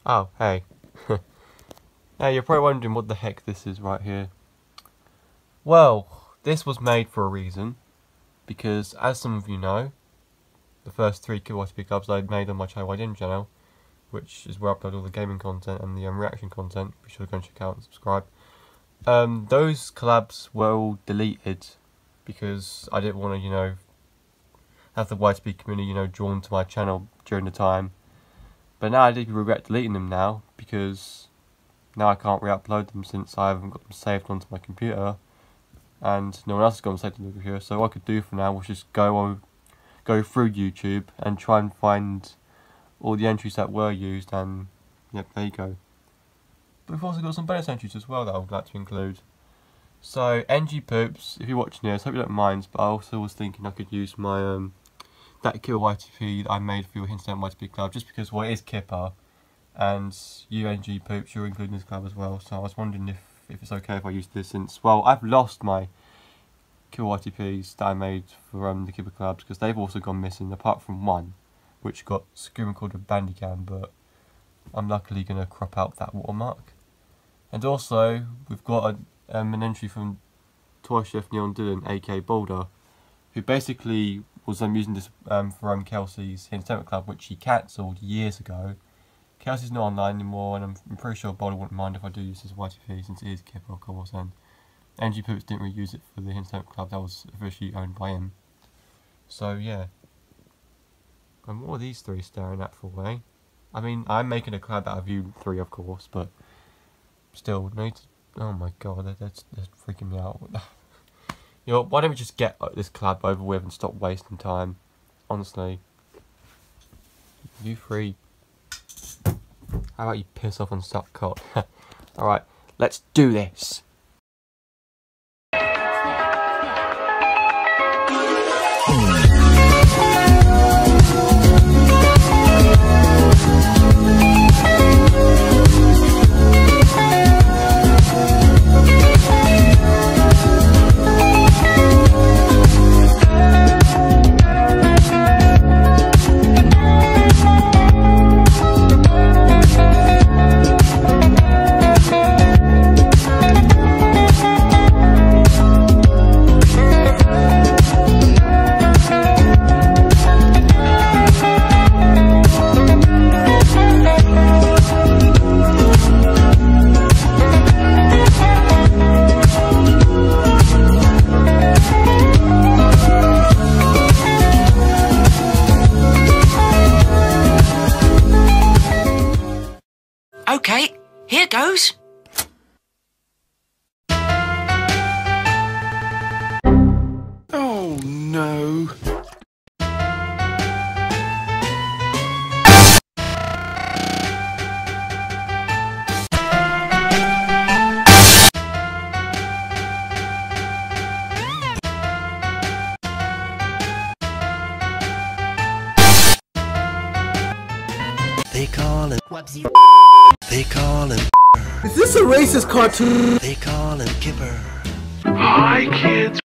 Oh, hey. Now you're probably wondering what the heck this is right here. Well, this was made for a reason, because as some of you know, the first 3 YTP clubs I made on my CharlieYDM channel, which is where I upload all the gaming content and the reaction content, be sure to go and check out and subscribe. Those collabs were all deleted because I didn't want to, have the YTP community, drawn to my channel during the time. But now I deeply regret deleting them now, because now I can't re-upload them since I haven't got them saved onto my computer, and no one else has got them saved onto the computer. So what I could do for now was just go through YouTube and try and find all the entries that were used, and yep, there you go. But we've also got some bonus entries as well that I would like to include. So POOPZ, if you're watching this, hope you don't mind, but I also was thinking I could use my that Kipper YTP that I made for your Instant YTP club, just because, well, it is Kipper, and you POOPZ, you're including this club as well, so I was wondering if it's okay if I use this, since, well, I've lost my Kipper YTPs that I made for the Kipper clubs, because they've also gone missing, apart from one, which got screaming called a Bandicam, but I'm luckily going to crop out that watermark. And also, we've got an entry from Tsocheff Dylan, aka Boulder, who basically was using this for Kelsey's Entertainment Club, which he cancelled years ago. Kelsey's not online anymore, and I'm pretty sure Boulder wouldn't mind if I do use his YTP, since it is Kipper, of course, and POOPZ didn't really use it for the Entertainment Club, that was officially owned by him. So yeah. And what are these 3 staring at for, eh? I mean, I'm making a collab out of you 3, of course, but still, oh my god, that's freaking me out. You know, why don't we just get this collab over with and stop wasting time? Honestly. You 3. How about you piss off and suck cock? Alright, let's do this! Okay, here goes. Oh no. They call it Whoopsie. They call him. Is this a racist cartoon? They call him Kipper. Hi, kids.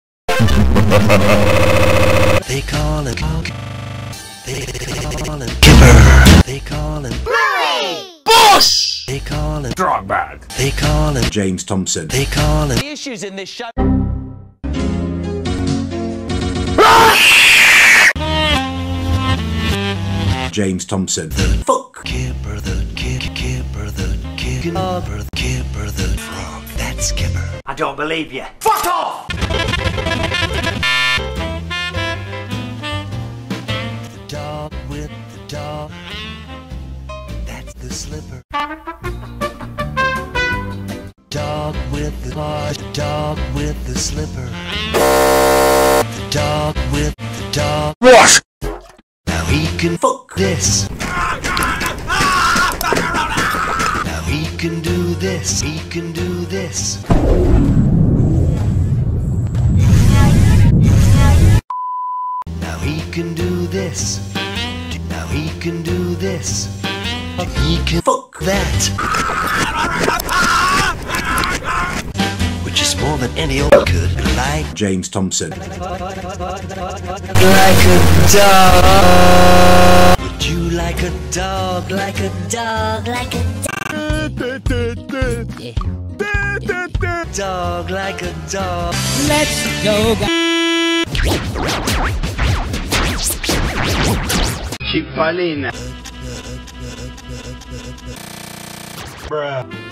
They call him. They call him Kipper. They call him. Boss! They call him. Strong bad. They call him James Thompson. They call him. The issues in this show. James Thompson. Fuck Kipper the Kipper the Kipper the frog. That's Kipper. I don't believe you. Fuck off! The dog with the dog. That's the slipper. Dog with the paw. The dog with the slipper. The dog with the dog. What? Now he can fuck this. Now he can do this. He can do this. Now he can do this. Now he can do this. He can fuck that. Which is more than any old could. Like James Thompson. a dog. Would you do like a dog, like a dog, like a dog, like a dog. Let's go. Chipalina. Bruh.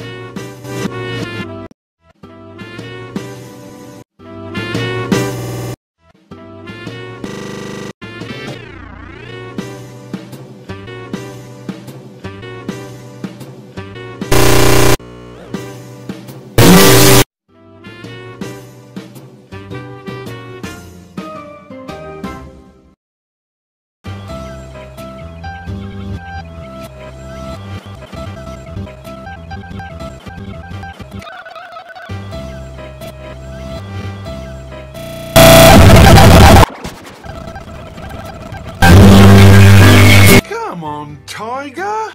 Come on, Tiger.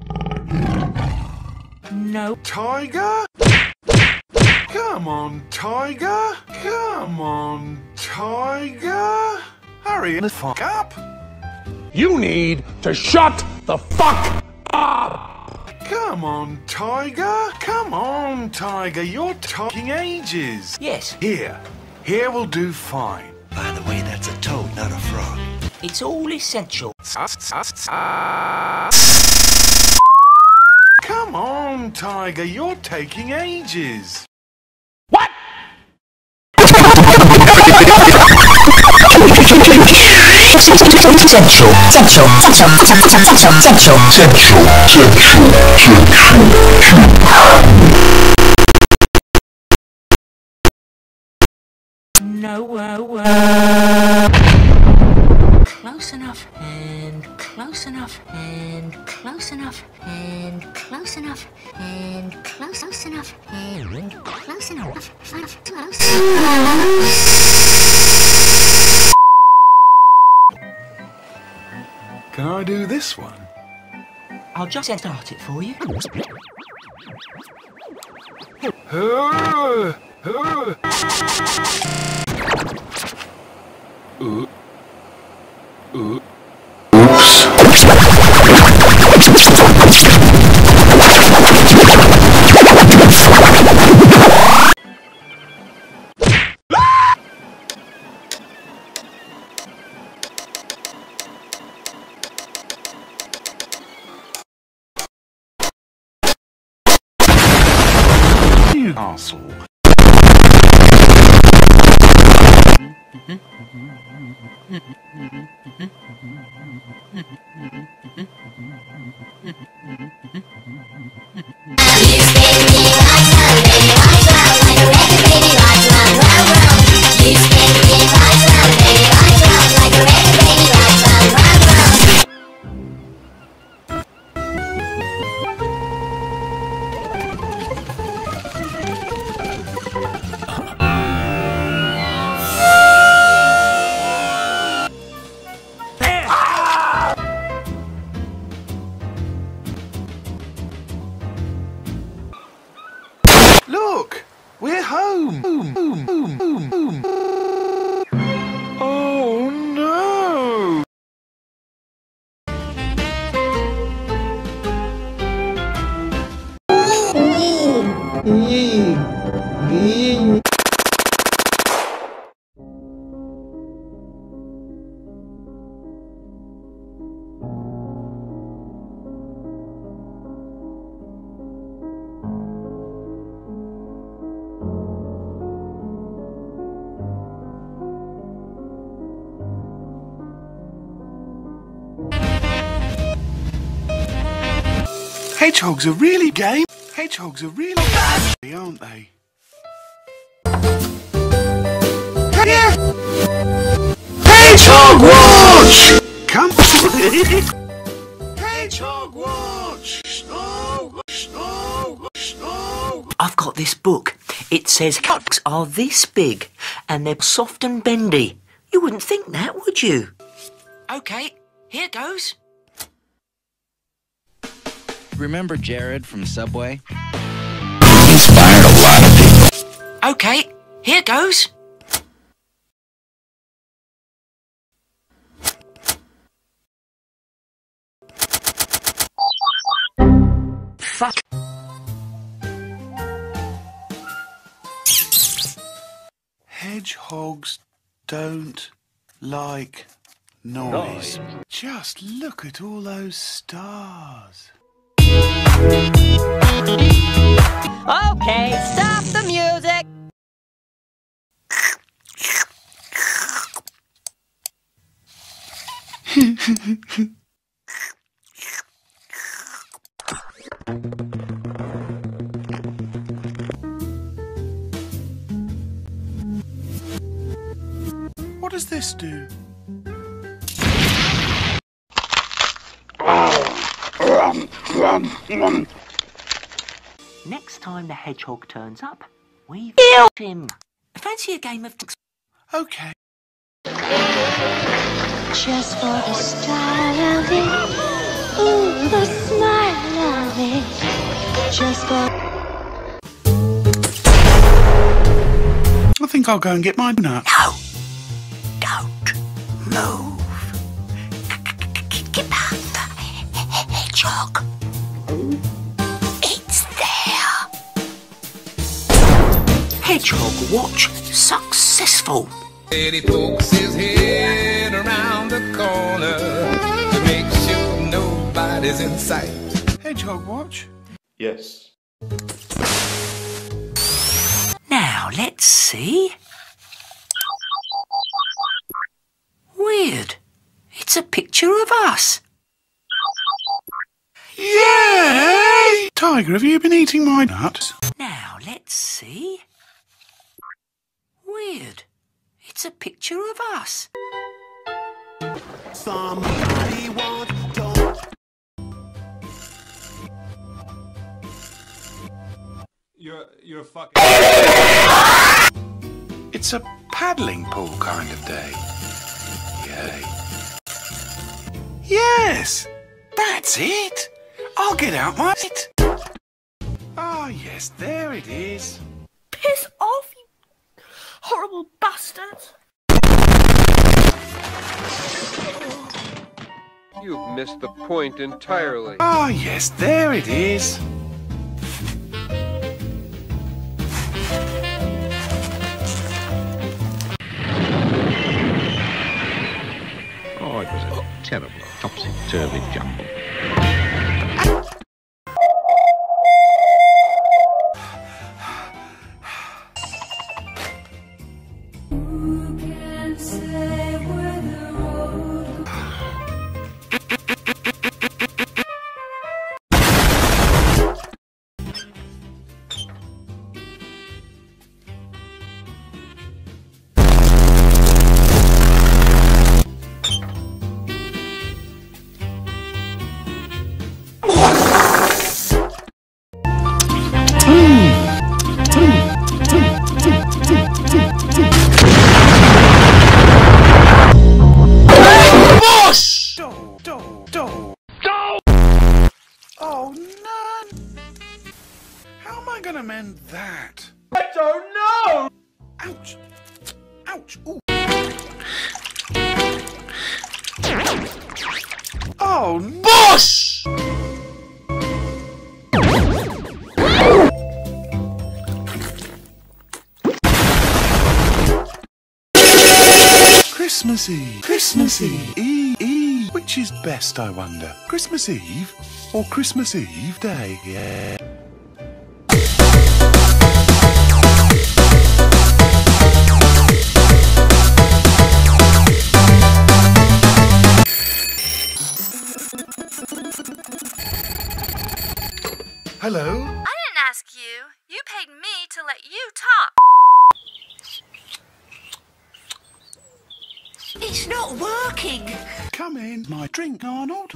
No. Tiger. Come on, Tiger. Come on, Tiger. Hurry the fuck up. You need to shut the fuck up! Come on, Tiger. Come on, Tiger. You're talking ages. Yes, Here will do fine. By the way, that's a toad, not a frog. it's all essential. Come on, Tiger. You're taking ages. No, close enough, and close enough, and close enough, and close enough, and close enough, and close enough, close. Can I do this one? I'll just start it for you. You asshole. Look, we're home. Oh no! Hedgehogs are really game. Hedgehogs are really bad, aren't they? Hedgehog watch! Come Hedgehog watch! Snow, snow, snow. I've got this book. It says cocks are this big, and they're soft and bendy. You wouldn't think that, would you? Okay, here goes. Remember Jared from Subway? Inspired a lot of people. Okay, here goes. fuck? Hedgehogs don't like noise. Just look at all those stars. Okay, stop the music! What does this do? Next time the hedgehog turns up, we kill him. Fancy a game of... Okay. Just for the style of it, ooh, the smile of it. Just for... I think I'll go and get my nut. No! Don't move. Kipper, the hedgehog. It's there. Hedgehog watch successful. Lady pokes his head around the corner to make sure nobody's in sight. Hedgehog watch? Yes. Now, let's see. Weird. It's a picture of us. Yay! Tiger, have you been eating my nuts? Now, let's see. Weird. It's a picture of us. Somebody want to... You're a fucking... It's a paddling pool kind of day. Yay. Yes! That's it! I'll get out my... Ah, yes, there it is. Piss off, you horrible bastard! You've missed the point entirely. Ah, yes, there it is. Oh, it was a terrible, topsy-turvy jumble. Oh, no! How am I going to mend that? I don't know! Ouch! Ouch! Ooh. Oh, boss! Christmassy! Christmassy! Which is best, I wonder? Christmas Eve or Christmas Eve Day? Yeah. Hello? I didn't ask you. You paid me to let you talk. It's not working. Come in, my drink, Arnold.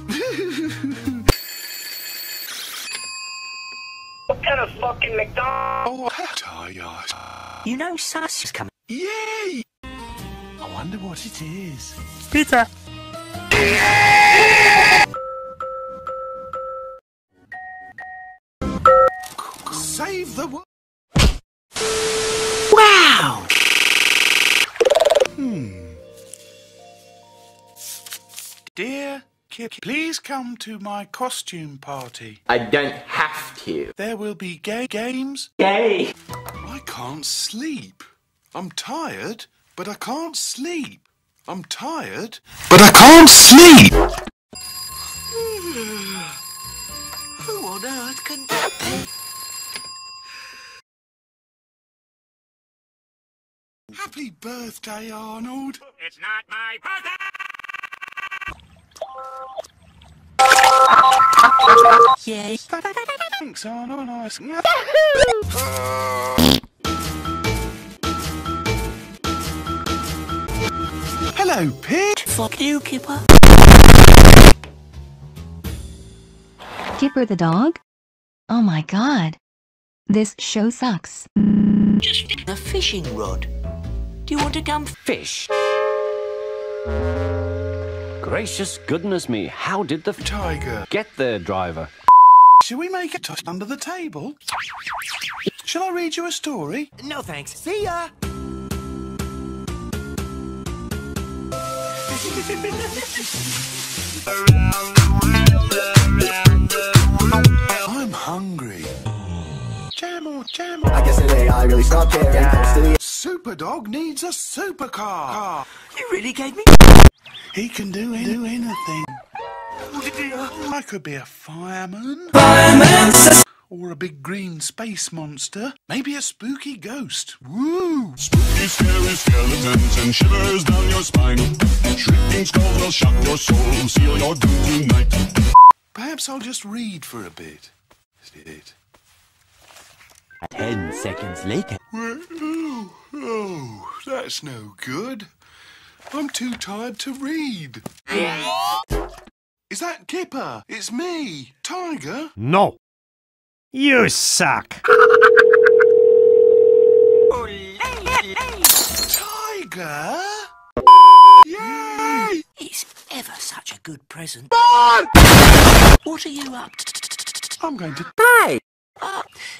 What kind of fucking McDonald's? Oh, You know Sus is coming. yay! I wonder what it is. Pizza. Save the world. Wow! Dear Please come to my costume party. I don't have to. There will be games. Gay. I can't sleep. I'm tired, but I can't sleep. I'm tired, but I can't sleep. Who on earth can that be? Happy birthday, Arnold. It's not my birthday! Yes. Thanks, Arnold. Nice. Hello, Pig. Fuck you, Kipper. Kipper the dog? Oh my god. This show sucks. Just a fishing rod. Do you want to come fish? Gracious goodness me, how did the tiger get there, driver? Shall we make a toast under the table? Shall I read you a story? No thanks. See ya! I'm hungry. Jam. I guess today I really stopped caring. Superdog needs a supercar. You really gave me? He can do anything. I could be a fireman. Or a big green space monster. Maybe a spooky ghost. Woo! Spooky, scary skeletons and shivers down your spine. Shrieking skulls will shock your soul, seal your doom tonight. Perhaps I'll just read for a bit. 10 seconds later. Oh, that's no good. I'm too tired to read. Is that Kipper? It's me, Tiger. No. You suck. Tiger? Yay! It's ever such a good present. What are you up to? I'm going to die.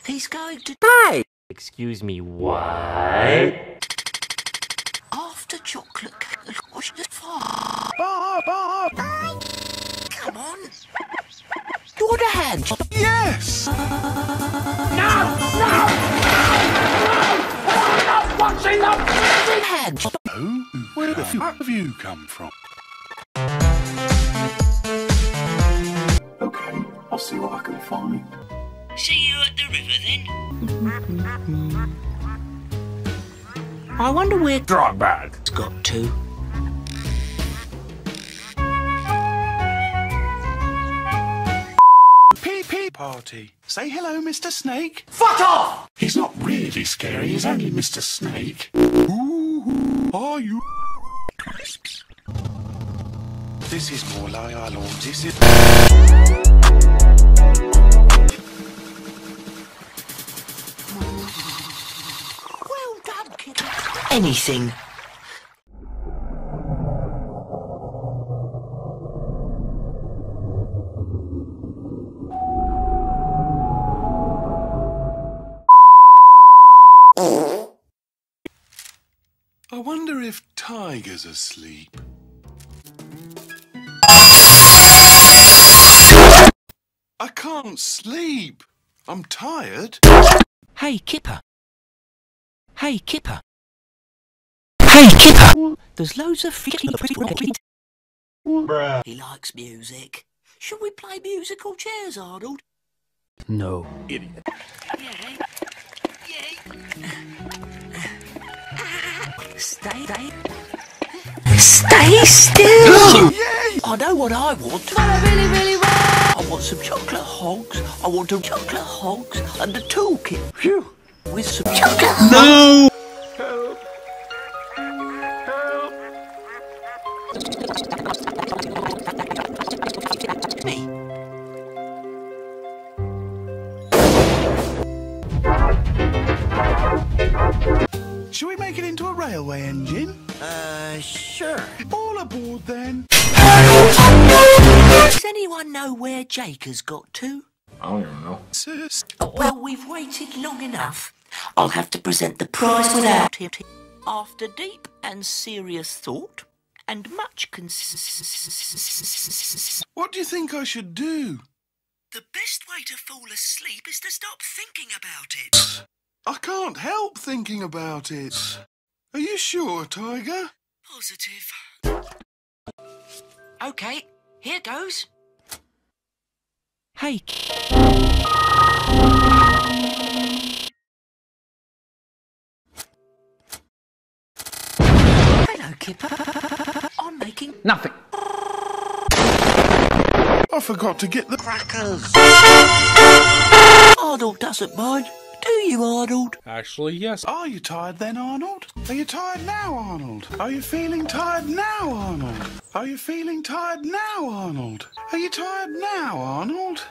He's going to die. Excuse me, what? After chocolate. Come on. You want a hand? Yes! No! I'm not watching the hand. Oh, where the fuck have you come from? Okay, I'll see what I can find. See you at the river then. I wonder where Drogbag got to. Pee party. Say hello, Mr. Snake. Fuck off! He's not really scary, he's only Mr. Snake. Who are you? This is more like our Lord. This is... Well done, kid. Anything. I wonder if Tiger's asleep. I can't sleep. I'm tired. Hey, Kipper. Hey, Kipper. Hey, Kipper. There's loads of Bruh. He likes music. Should we play musical chairs, Arnold? No, idiot. Yay. Stay still! Yay! I know what I want. What I really want. I want some chocolate hogs. I want some chocolate hogs and a toolkit. Phew. With some chocolate. No! Help! Me. Shall we make it into a railway engine? Sure. All aboard then. Does anyone know where Jake has got to? I don't even know. Well, we've waited long enough. I'll have to present the prize without him. After deep and serious thought, and much What do you think I should do? The best way to fall asleep is to stop thinking about it. I can't help thinking about it. Are you sure, Tiger? Positive. Okay, here goes. Hey. Hello, Kipper. I'm making nothing. I forgot to get the crackers. Arnold doesn't mind. Do you, Arnold? Actually, yes. Are you tired then, Arnold? Are you tired now, Arnold? Are you feeling tired now, Arnold? Are you feeling tired now, Arnold? Are you tired now, Arnold?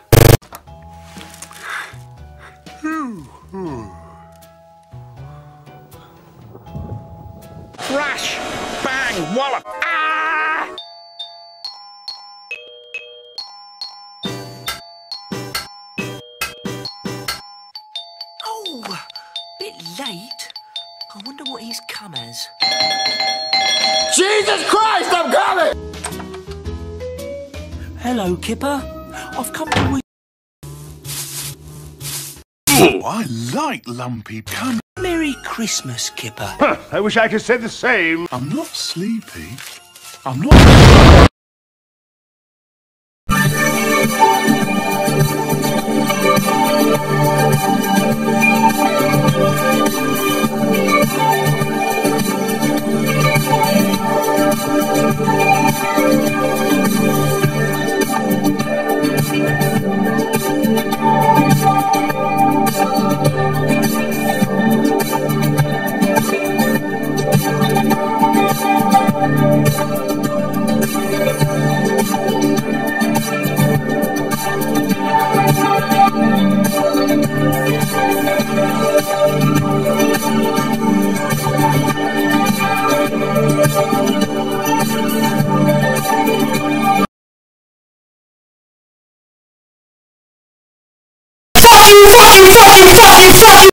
Crash! Bang! Wallop! Ah! Oh, bit late. I wonder what he's come as. Jesus Christ, I'm coming! Hello, Kipper. I've come to with. Oh, I like lumpy cum. Merry Christmas, Kipper. Huh, I wish I could say the same. I'm not sleepy. I'm not...